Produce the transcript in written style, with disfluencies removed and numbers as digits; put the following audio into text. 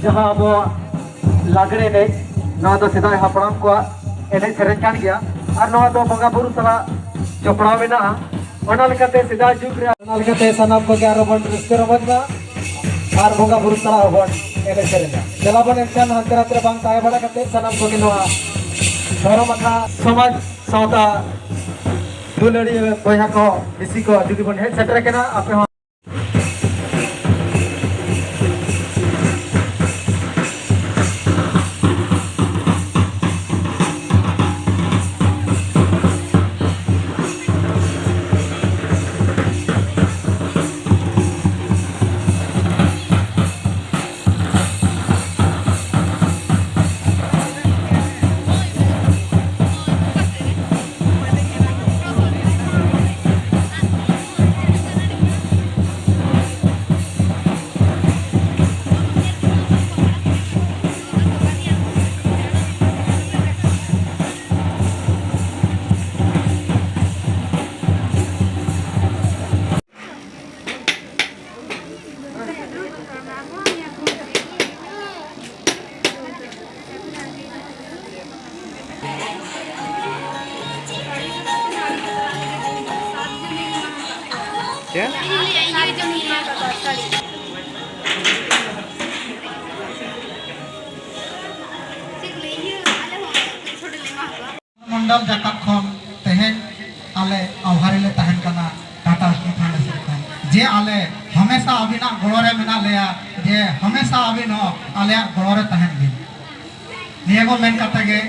जहाँ अब लागड़े ने नवा दो सिदाय हापड़ाम को एने सेरेन कान गया और नवा दो बंगा बुरु सला जपड़ाव में ना ओना लेकाते सिदाय जुग रे ओना लेकाते सनाम को ग्यारह बन रिश्ते रमजना और बंगा बुरु सला बन एने सेरेन चला बन एनखान हंते रात्रे बांग ताय बड़ा कते सनाम को नवा धर्म अखा समाज सावता दुलड़ी बया को इसी को जुदी बन हेड सेटर केना आपे क्या मंडल जाता खन तेहेन आले आभारी ले तहन कना टाटा स्टील फाउंडेशन जे आले हमेशा अबिना गड़ोरे मेना लेया जे हमेशा अबिनो आले गड़ोरे तहन भी नियगो मेन कते गे